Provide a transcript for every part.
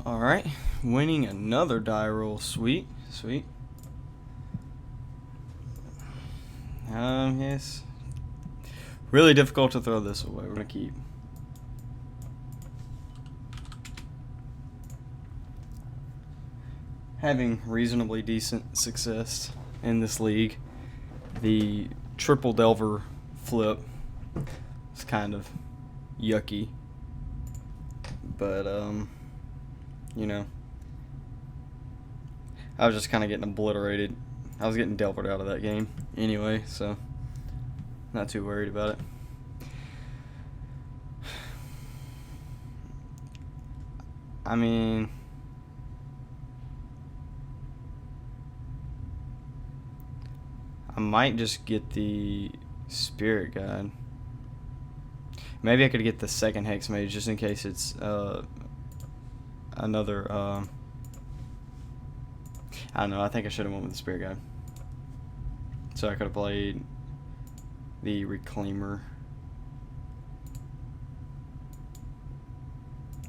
Alright, winning another die roll. Sweet, sweet. Yes. Really difficult to throw this away. We're gonna keep. Having reasonably decent success in this league. The triple delver flip is kind of yucky. But, you know, I was just kind of getting obliterated. I was getting delvered out of that game anyway, so not too worried about it. I mean, I might just get the spirit guide. Maybe I could get the second hex mage just in case it's another. I don't know. I think I should have went with the spirit guide. So I could have played the reclaimer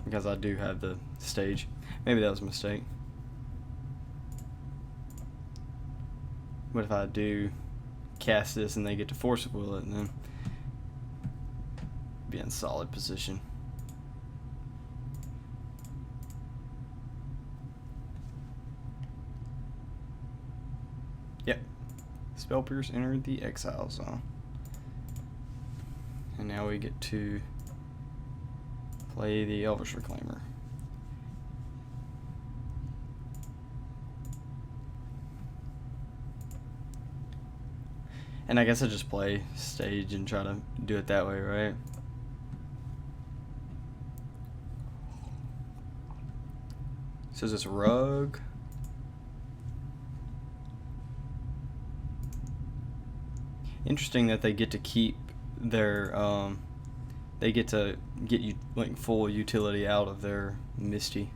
because I do have the stage. Maybe that was a mistake. But if I do cast this and they get to force will it, then be in solid position. Yep. Spell Pierce entered the exile zone. And now we get to play the Elvish Reclaimer. And I guess I just play stage and try to do it that way, right? So is this rug? Interesting that they get to keep their they get to get you like full utility out of their Misty.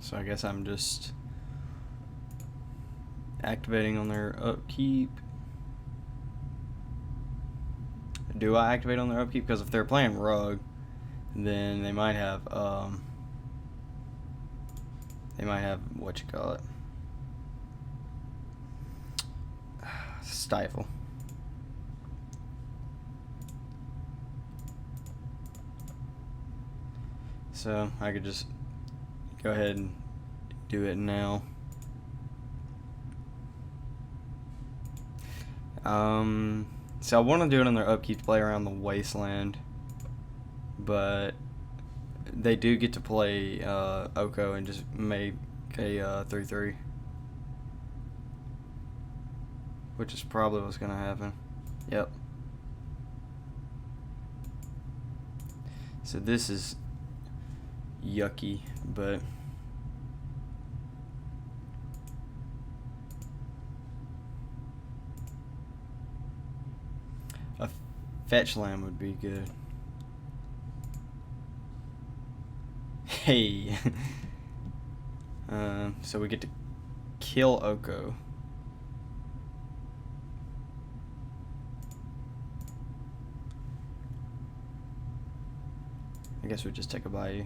So I guess I'm just activating on their upkeep. Do I activate on their upkeep? Because if they're playing Rug, then they might have what you call it, Stifle. So I could just go ahead and do it now. So I want to do it on their upkeep to play around the Wasteland, but they do get to play Oko and just make a 3/3, which is probably what's gonna happen. Yep. So this is yucky, but a fetch land would be good. Hey. So we get to kill Oko. I guess we just take a Bayou.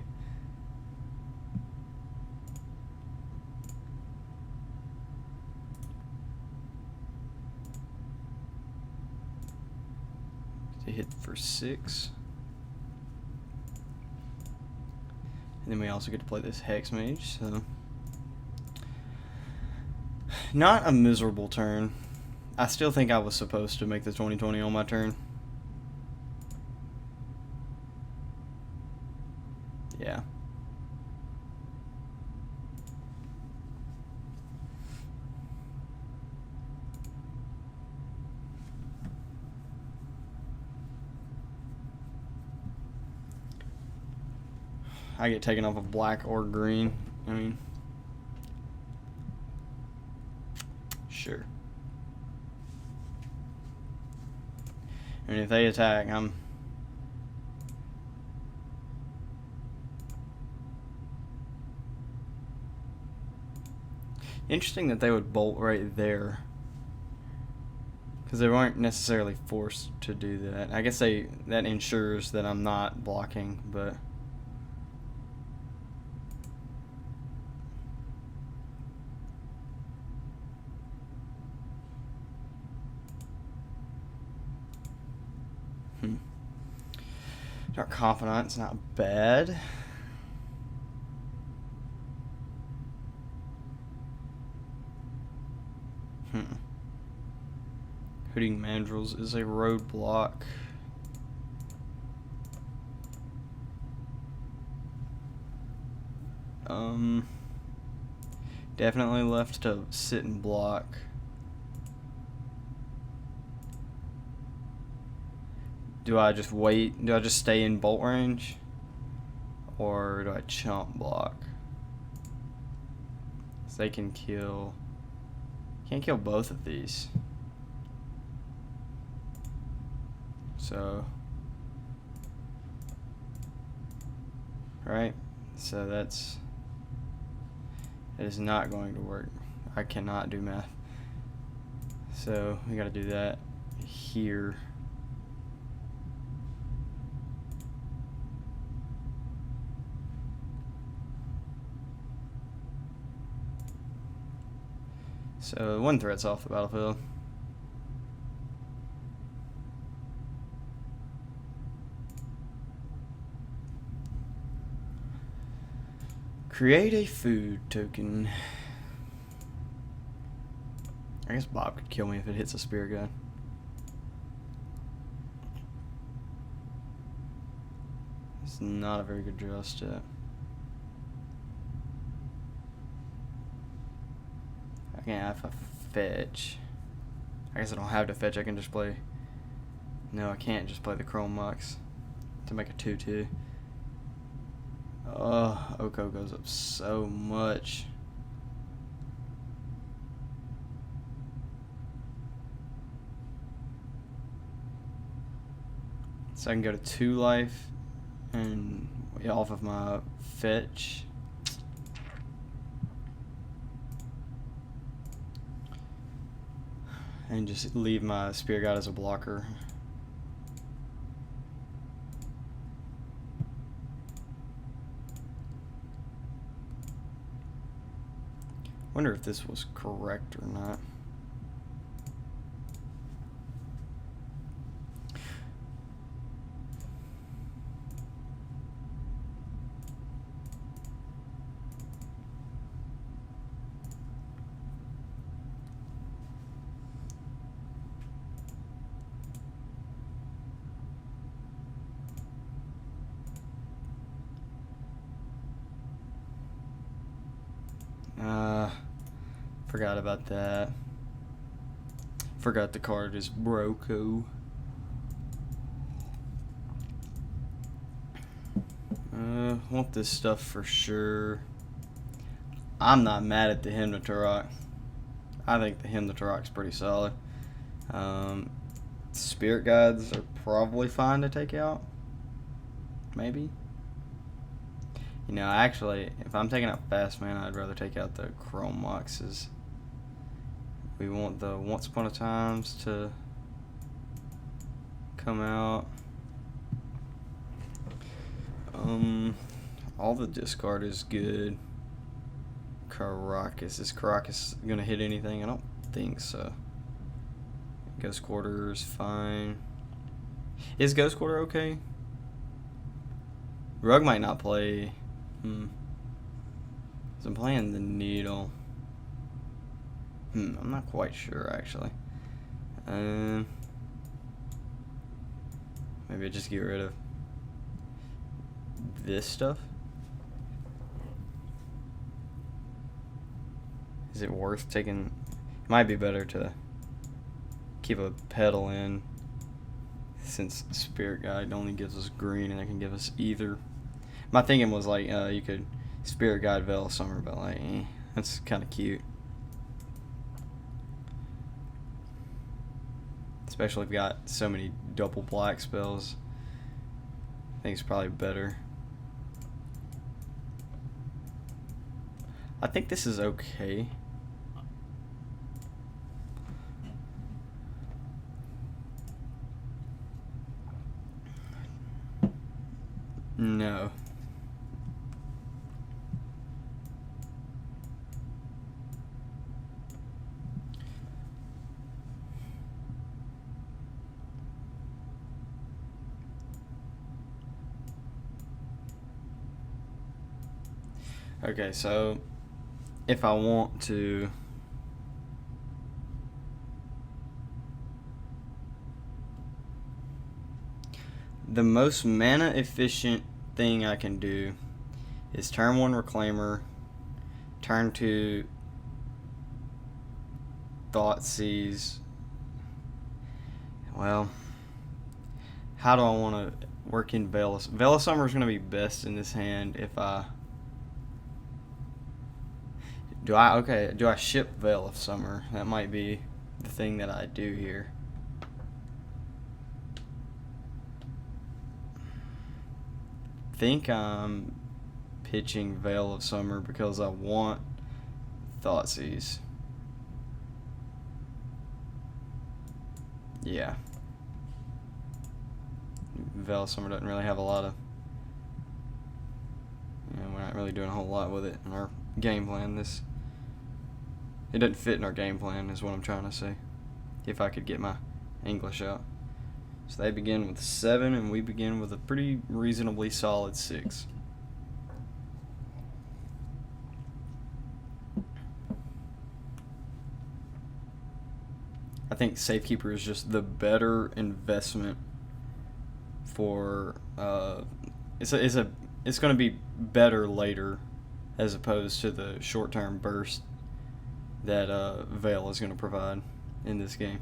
To hit for 6. And then we also get to play this Hex Mage, so not a miserable turn. I still think I was supposed to make the 20/20 on my turn. Yeah. I get taken off of black or green. I mean, sure. And if they attack, I'm... Interesting that they would bolt right there. Because they weren't necessarily forced to do that. I guess that ensures that I'm not blocking, but... Dark Confidant's not bad. Hooting Mandrills is a roadblock. Definitely left to sit and block. Do I just wait? Do I just stay in bolt range? Or do I chump block? So they can kill... Can't kill both of these. So... Right? So that's... It is not going to work. I cannot do math. So we gotta do that here. So one threat's off the battlefield. Create a food token. I guess Bob could kill me if it hits a spear gun. It's not a very good draw step. I can't have a fetch. I guess I don't have to fetch, I can just play... No, I can't just play the Chrome Mox to make a 2-2. Oh, Oko goes up so much. So I can go to 2 life and off of my fetch. And just leave my Spear God as a blocker. Wonder if this was correct or not. Forgot about that. Forgot the card is Broco. Want this stuff for sure. I'm not mad at the Hymn to Turok. I think the Hymn to Turok's pretty solid. Spirit Guides are probably fine to take out. Maybe. You know, actually, if I'm taking out fast man, I'd rather take out the Chrome Moxes. We want the Once Upon a Times to come out. All the discard is good. Caracas. Is Caracas gonna hit anything? I don't think so. Ghost Quarter is fine. Is Ghost Quarter okay? Rug might not play. So I'm playing the Needle. I'm not quite sure actually. Maybe I just get rid of this stuff. Is it worth taking? It might be better to keep a pedal in, since Spirit Guide only gives us green and it can give us either. My thinking was like you could Spirit Guide Veil Summer, but like that's kind of cute. Especially if you've got so many double black spells. I think it's probably better. I think this is okay. Okay, so if I want to, the most mana efficient thing I can do is turn 1 Reclaimer, turn 2 Thoughtseize. Well, how do I want to work in Veil of Summer is going to be best in this hand if I... Do I ship Veil of Summer? That might be the thing that I do here. Think I'm pitching Veil of Summer because I want Thoughtseize. Yeah. Veil of Summer doesn't really have a lot of... we're not really doing a whole lot with it in our game plan. It doesn't fit in our game plan is what I'm trying to say. If I could get my English out. So they begin with 7 and we begin with a pretty reasonably solid 6. I think Safekeeper is just the better investment for it's going to be better later as opposed to the short-term burst that Veil is going to provide in this game.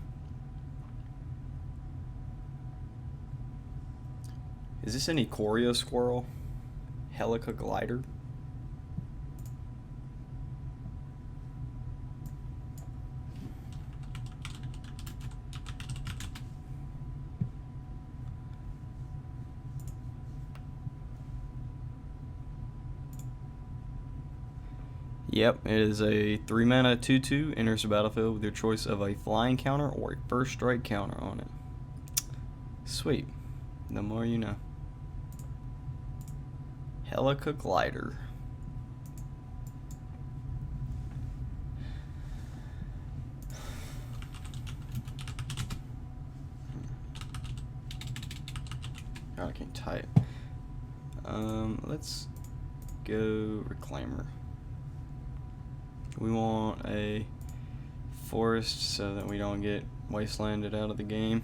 Is this any Ikoria Squirrel? Helica Glider? Yep, it is a 3 mana 2/2, enters the battlefield with your choice of a flying counter or a first strike counter on it. Sweet. The more you know. Helica Glider. God, I can't type. Let's go Reclaimer. We want a forest so that we don't get wastelanded out of the game.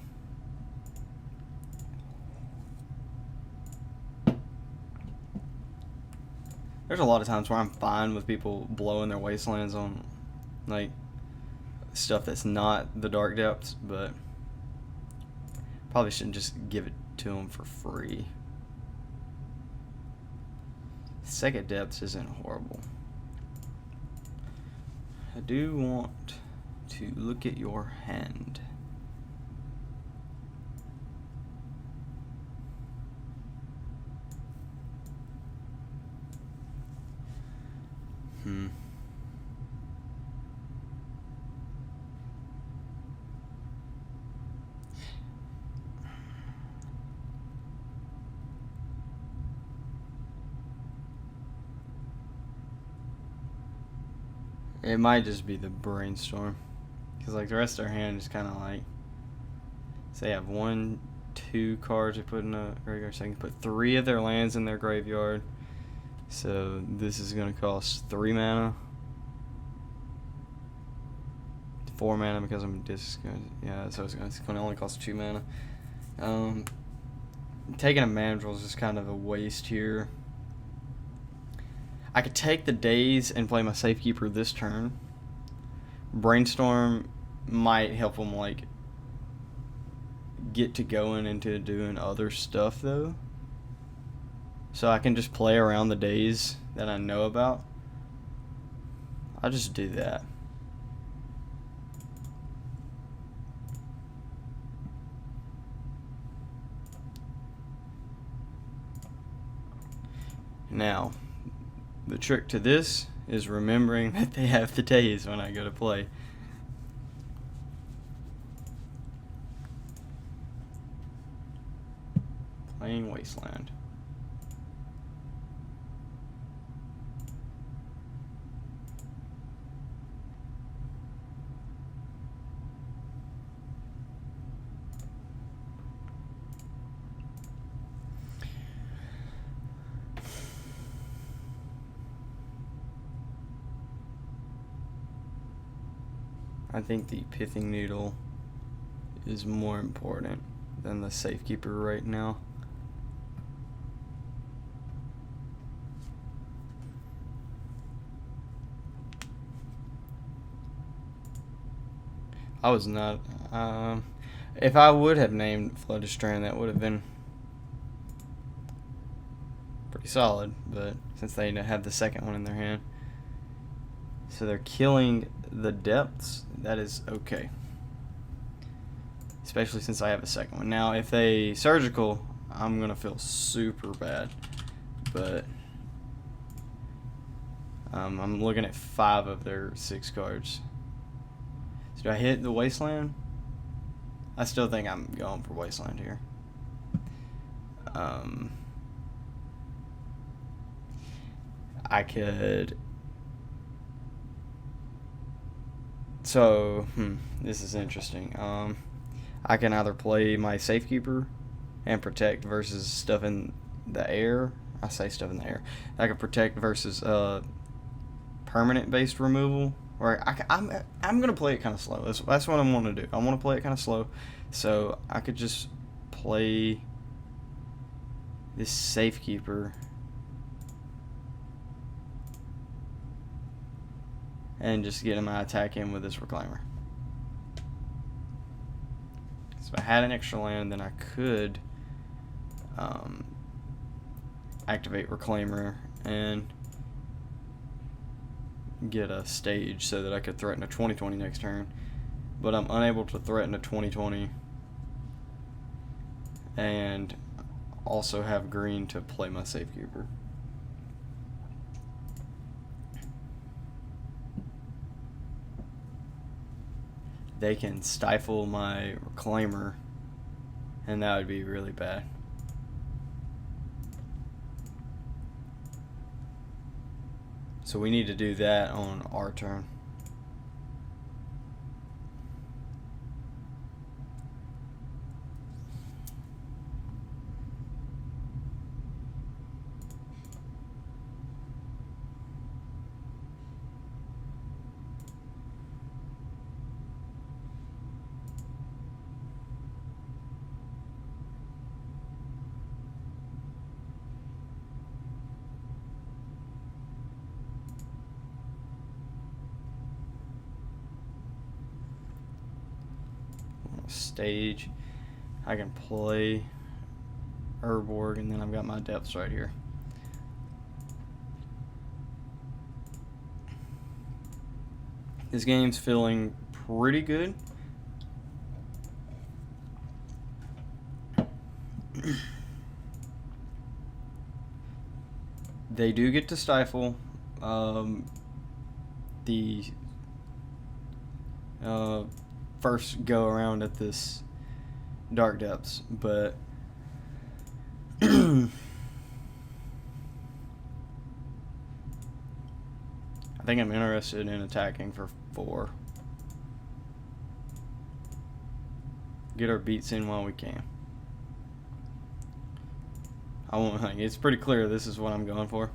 There's a lot of times where I'm fine with people blowing their wastelands on like stuff that's not the Dark Depths, but probably shouldn't just give it to them for free. Second Depths isn't horrible. I do want to look at your hand. It might just be the Brainstorm, because like the rest of their hand is kind of like, say they have 1, 2 cards they put in a graveyard, so they can put 3 of their lands in their graveyard. So this is going to cost 3 mana, 4 mana because I'm discarding. Yeah, so it's going to only cost 2 mana. Taking a Mandrill is just kind of a waste here. I could take the Daze and play my Safekeeper this turn. Brainstorm might help them like get to going into doing other stuff though. So I can just play around the Daze that I know about. I'll just do that. Now, the trick to this is remembering that they have the Daze when I go to play. Playing Wasteland. I think the pithing needle is more important than the safekeeper right now. I was not. If I would have named Flooded Strand, that would have been pretty solid. But since they have the second one in their hand, so they're killing the depths. That is okay, especially since I have a second one. Now, if they surgical, I'm gonna feel super bad. But I'm looking at 5 of their 6 cards. So do I hit the Wasteland? I still think I'm going for Wasteland here. I could. So, this is interesting. I can either play my Safekeeper and protect versus stuff in the air. I say stuff in the air. I can protect versus permanent based removal. Or I'm gonna play it kind of slow. That's what I want to do. I want to play it kind of slow. So I could just play this Safekeeper and just get my attack in with this Reclaimer. So if I had an extra land, then I could activate Reclaimer and get a stage so that I could threaten a 2020 next turn. But I'm unable to threaten a 2020 and also have green to play my Safekeeper. They can stifle my Reclaimer, and that would be really bad. So we need to do that on our turn. Stage. I can play Urborg, and then I've got my depths right here. This game's feeling pretty good. They do get to stifle the first go around at this dark depths, but I think I'm interested in attacking for 4. Get our beats in while we can. I won't hang. It's pretty clear this is what I'm going for.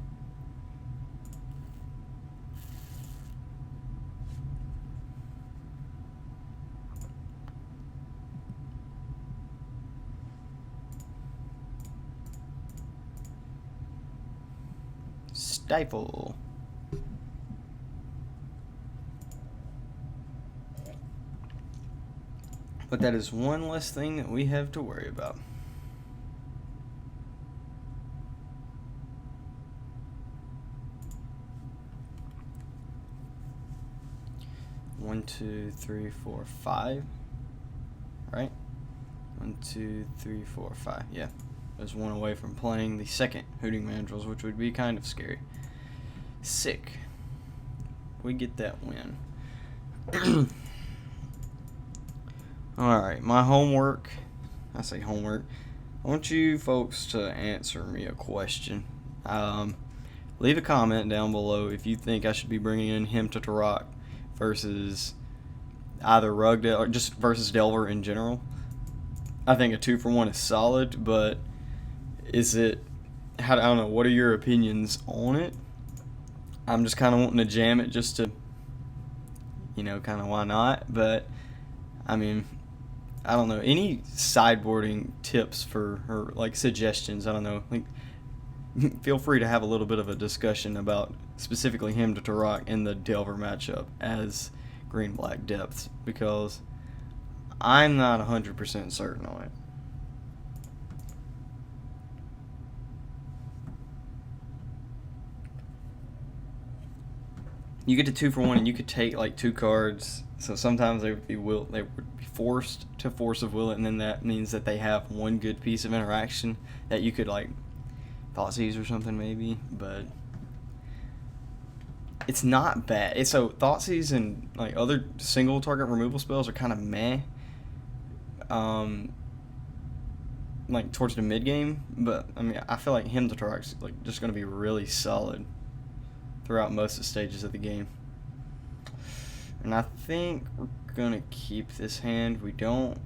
Stifle. But that is one less thing that we have to worry about. One, 2, 3, 4, 5. Right? 1, 2, 3, 4, 5. Yeah. There's one away from playing the second Hooting Mandrills, which would be kind of scary. Sick. We get that win. Alright, my homework. I say homework. I want you folks to answer me a question. Leave a comment down below if you think I should be bringing in him to Turok versus either Rugdale or just versus Delver in general. I think a 2-for-1 is solid, but is it? I don't know. What are your opinions on it? I'm just kind of wanting to jam it just to, you know, kind of why not? But I mean, I don't know, any sideboarding tips for, or like suggestions. I don't know, like feel free to have a little bit of a discussion about specifically him to Turok in the Delver matchup as green black depths, because I'm not 100% certain on it. You get to 2 for 1, and you could take like 2 cards. So sometimes they would be forced to Force of Will it, and then that means that they have one good piece of interaction that you could like Thoughtseize or something maybe, but it's not bad. So Thoughtseize and like other single target removal spells are kind of meh. Like towards the mid game, but I mean I feel like him to Turok's like just gonna be really solid throughout most of the stages of the game. And I think we're gonna keep this hand. We don't.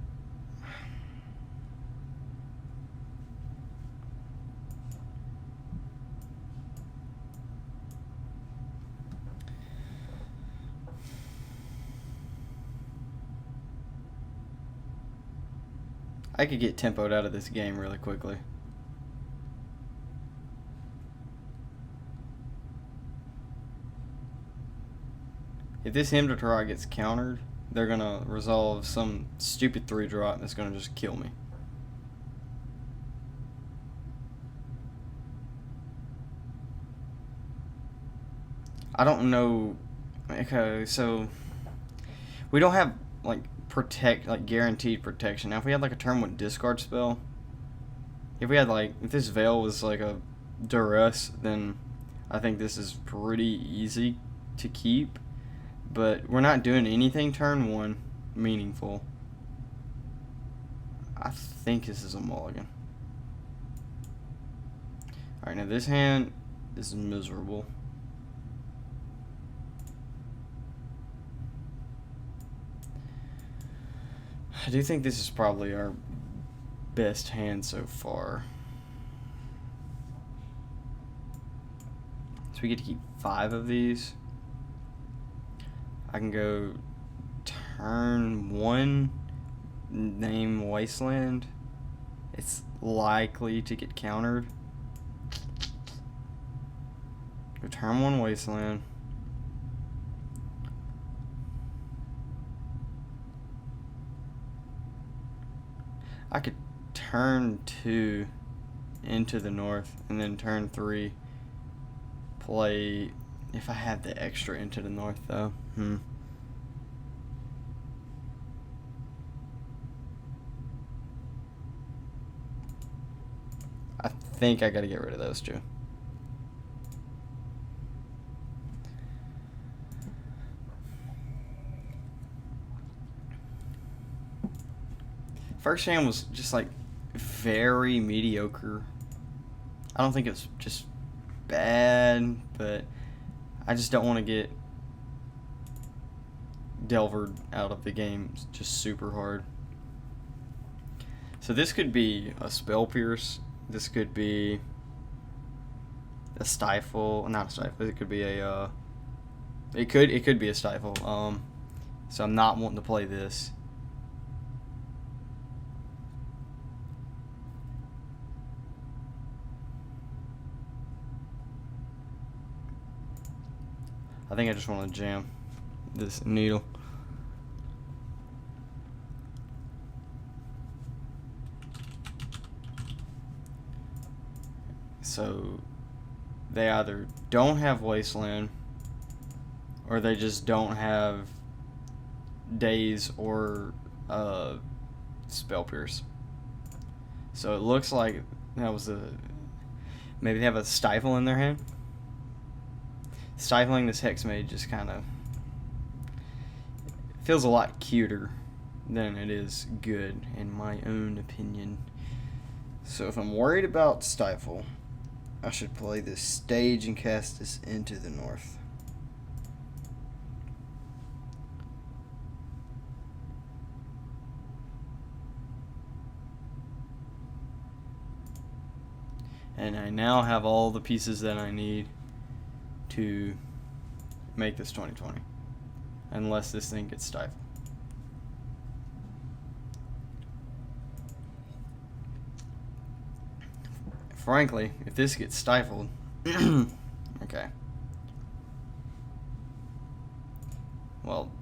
I could get tempoed out of this game really quickly. If this Hymn to Turok gets countered, they're going to resolve some stupid 3-drop that's going to just kill me. I don't know. Okay, so we don't have like guaranteed protection. Now if we had like a turn 1 discard spell, if this Veil was like a duress, then I think this is pretty easy to keep. But we're not doing anything turn 1 meaningful. I think this is a mulligan. Alright, now this hand is miserable. I do think this is probably our best hand so far. So we get to keep 5 of these. I can go turn 1, name Wasteland. It's likely to get countered. Go turn 1 Wasteland. I could turn 2 into the north, and then turn 3 play, if I had the extra into the north though. I think I gotta get rid of those 2. First hand was just like very mediocre. I don't think it's just bad, but I just don't want to get Delvered out of the game just super hard. So this could be a Spell Pierce. This could be a Stifle. Not a Stifle. It could be a. It could be a Stifle. So I'm not wanting to play this. I think I just want to jam this needle. So they either don't have Wasteland, or they just don't have Daze or Spell Pierce. So it looks like that was maybe they have a Stifle in their hand. Stifling this Hexmage just kind of feels a lot cuter than it is good, in my own opinion. So if I'm worried about Stifle, I should play this Stage and cast this into the north. And I now have all the pieces that I need to make this 2020. unless this thing gets stifled. Frankly, if this gets stifled, okay. Well,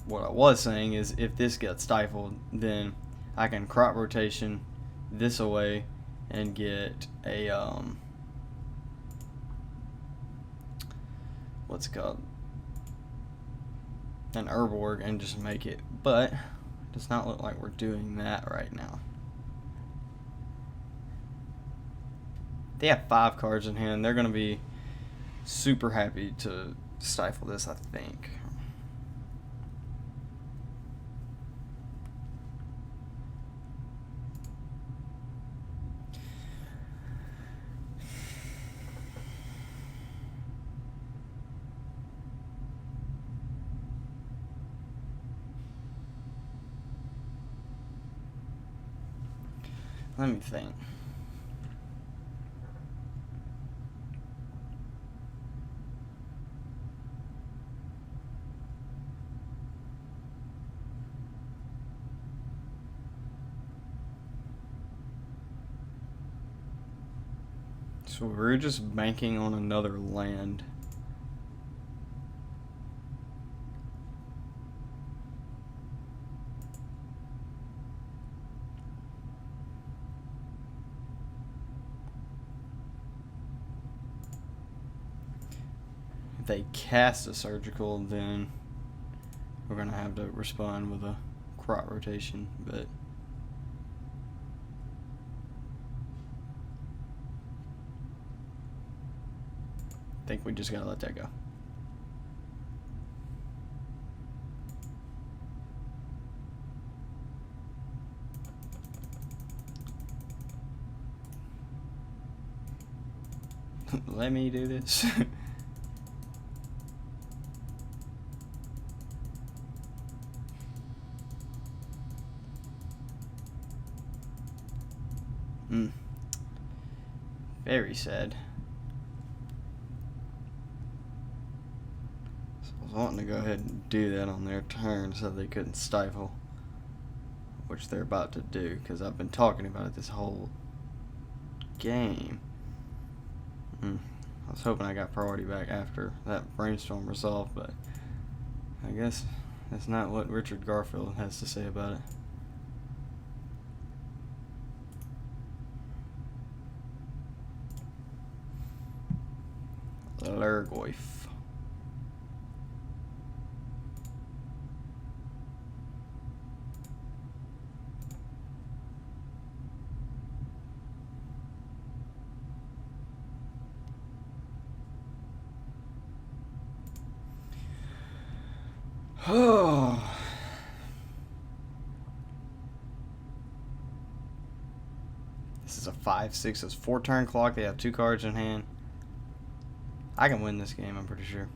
what I was saying is if this gets stifled, then I can crop rotation this away and get a, what's it called? An herb and just make it. But it does not look like we're doing that right now. They have 5 cards in hand. They're going to be super happy to stifle this, I think. Let me think. So we're just banking on another land. If they cast a surgical, then we're going to have to respond with a crop rotation, but I think we just got to let that go. Let me do this. Very sad. So I was wanting to go ahead and do that on their turn so they couldn't stifle, which they're about to do, because I've been talking about it this whole game. I was hoping I got priority back after that brainstorm resolved, but I guess that's not what Richard Garfield has to say about it. Lurgoyf. Oh. This is a 5/6. It's 4 turn clock. They have 2 cards in hand. I can win this game, I'm pretty sure.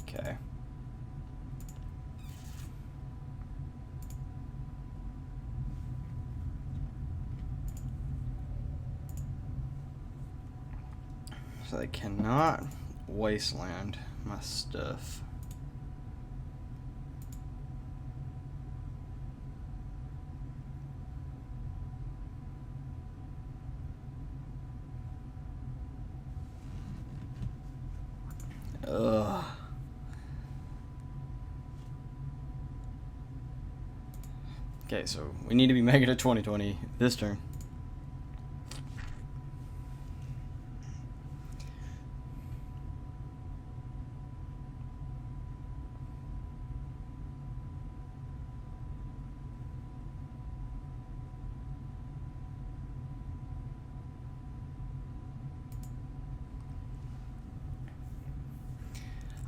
Okay. So they cannot wasteland my stuff. Ugh. Okay, so we need to be making a 20/20 this turn.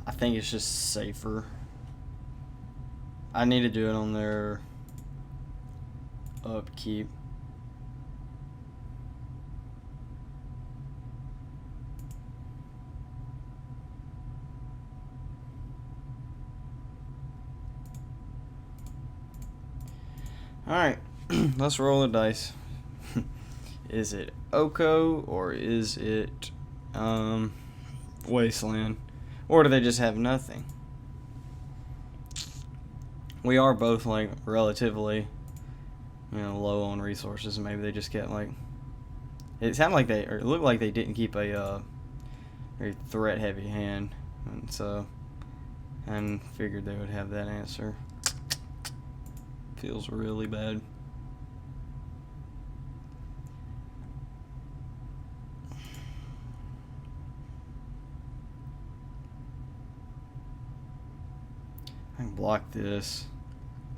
I think it's just safer. I need to do it on their upkeep. Alright, let's roll the dice. Is it Oko or is it Wasteland? Or do they just have nothing? We are both like relatively, low on resources. Maybe they just get like. It sounded like or it looked like they didn't keep a very threat heavy hand, and figured they would have that answer. Feels really bad. I can block this.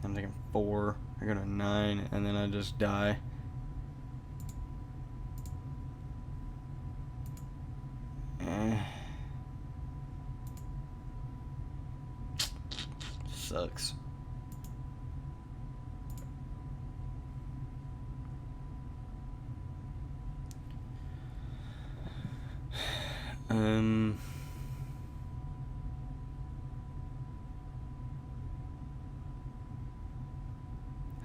I'm taking 4. I go to 9, and then I just die. Sucks. I'm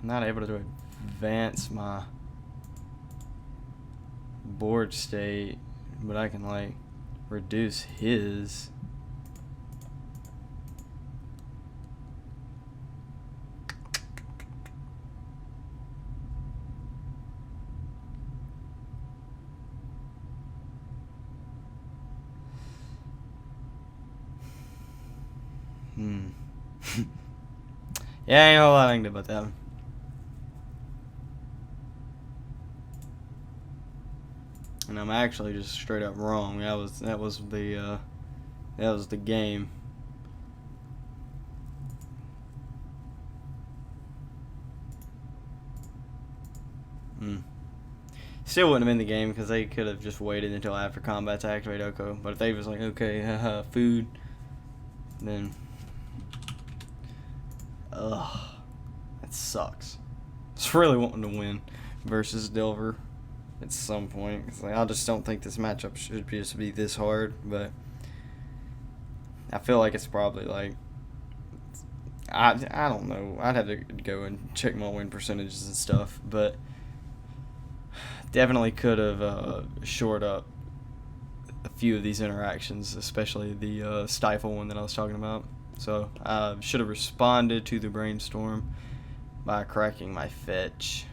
not able to advance my board state, but I can like reduce his. Yeah, ain't a whole lot I can do about that one. And I'm actually just straight up wrong. That was the game. Still wouldn't have been the game because they could have just waited until after combat to activate Oko. But if they was like, okay, haha, food, then that sucks. It's really wanting to win versus Delver at some point. It's like, I just don't think this matchup should just be this hard, but I feel like it's probably like I don't know. I'd have to go and check my win percentages and stuff, but definitely could have shored up a few of these interactions, especially the stifle one that I was talking about. So I should have responded to the brainstorm by cracking my fetch.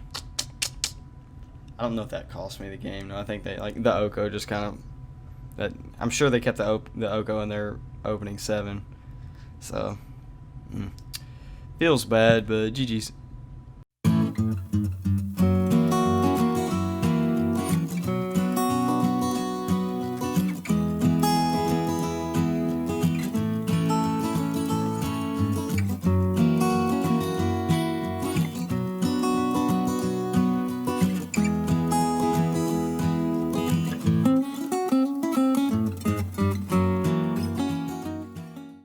I don't know if that cost me the game. No, I think they like the Oko just kind of. I'm sure they kept the Oko in their opening 7. So feels bad, but GG's.